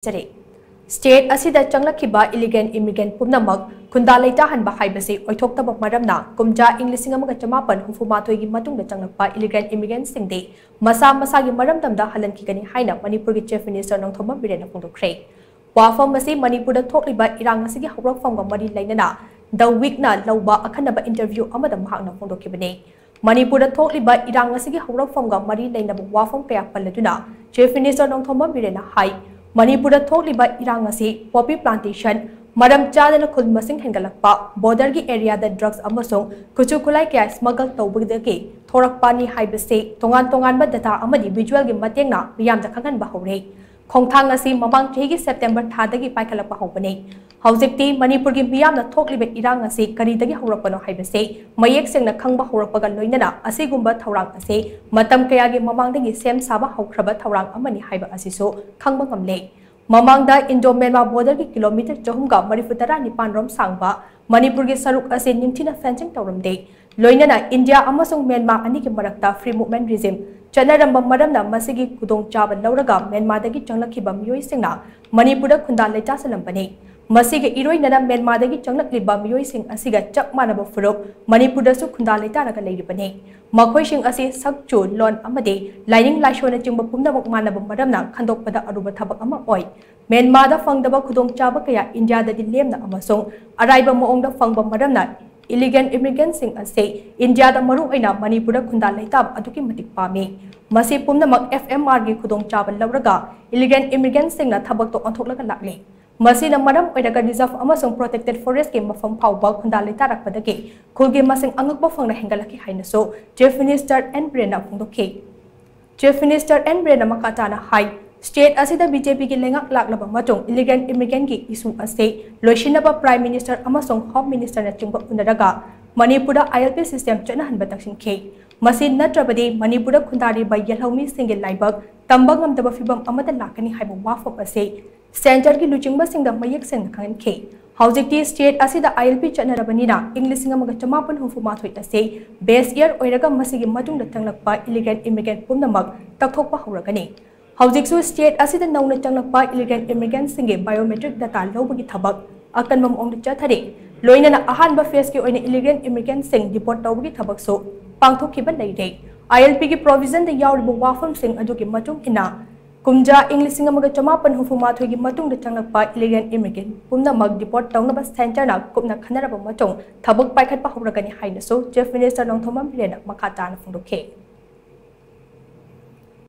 State asida changlakpa illegal immigrant pumnamak kunda leita hanba haibase oithoktabak maramna Kumja English chamapan hufumathoigi matungda changlakpa illegal immigrant singde masha-masha gi maramdamda halhankhigani haina Manipur gi Chief Minister Nongthombam Biren phongdokkhre wafam masi Manipur da thokliba irang asigi hawrakfam ga mari lainana the week na lawba akhanaba interview amada mahakna phongdokhibane Manipur da thokliba irang asigi hawrakfam ga mari lainaba wafam kaya palladuna Chief Minister Nongthombam Biren hai Manipur da thokliba irang asi poppy plantation maram chadana khul masing hengalakpa border gi area da drugs amasong kuchu kulai kya smuggle tawbudagi thorakpa ni haibase tongan ba data amadi visual gi matengna miyam da khangan ba hore khongthang asi mamang thegi September thadagi paikhalakpa hobane haujikti Manipur gi miyam na thokliba irang asi kari dagi horakpano haibase mayek sengna khangba horakpaga loinana asigumba thorang ase matam kaya gi mamang dagi sem saba haukraba thorang amani haiba asiso khangba ngamle Mamangda Indo-Myanmar border ki kilometer chahumga marifutara nipan rom sangba Manipur ki saruk ase ningthina fencing tawramde loinana India amasung Myanmar ani ki marakta free movement regime chanaramba maramna masigi kudong chaba lauraga Myanmar dagi changlakhiba meeoi singna Manipur da khunda leita salambane masigi iroinana Myanmar dagi changlakliba meeoi sing asiga chak manaba furok Manipur da su khunda leita raga leiribane makhoi sing asi sakchu lon amade lining laishona chingba pumnamuk manaba maramna khandokpada aruba thabak ama oi Myanmar da phangdaba khudong chaba kaya India da dilemna amasong araiba moongda phangba maramna illegal immigrants sing ase India da maru aina Manipur da khunda leitab aduki matik pame masi pumnamak FMR gi khudong chaba lawraga illegal immigrants sing na thabak to onthoklaga lakle Masina maram oidaga reserve amasong protected forest ke mafam phawba khunda leita rakpadagi khulgi masing angakba phangna hengalaki haina so Chief Minister Biren phongdokhe Chief Minister Biren makatana hai state asida BJP ki lengak laklaba matung illegal immigrant ki issue ase loisinaba Prime Minister amasong Home Minister na chingba unaraga Manipur da ILP system chana hanba taksin khe masin natrabadi Manipur da khundari ba yelhomi single laibak tambang amdaba fibam amada lakani haiba wafap ase Center ki luchingba singda mayek sen khangan khe haujikti state asida ILP chanarabanina English singa chamapan hufumathoi ase base year oiraga masigi matungda changlakpa illegal immigrant pumnamak takthokpa horagani haujiksu state asida nauna changlakpa illegal immigrant singe biometric data lobagi thabak akanmam ongda chathare loinana ahanba phase ki oina illegal immigrant sing deport tawbagi thabak so pangthokhiba leire ILP ki provision da yawribu wafam sing aduki matung ina Kumja English chamapan hufumathoigi matungda changlakpa illegal immigrant pumnamak deport tawnaba center na kupna khanaraba matung thabak paikhatpa horagani haina so Chief Minister Nongthombam Biren makhatana phongdokhe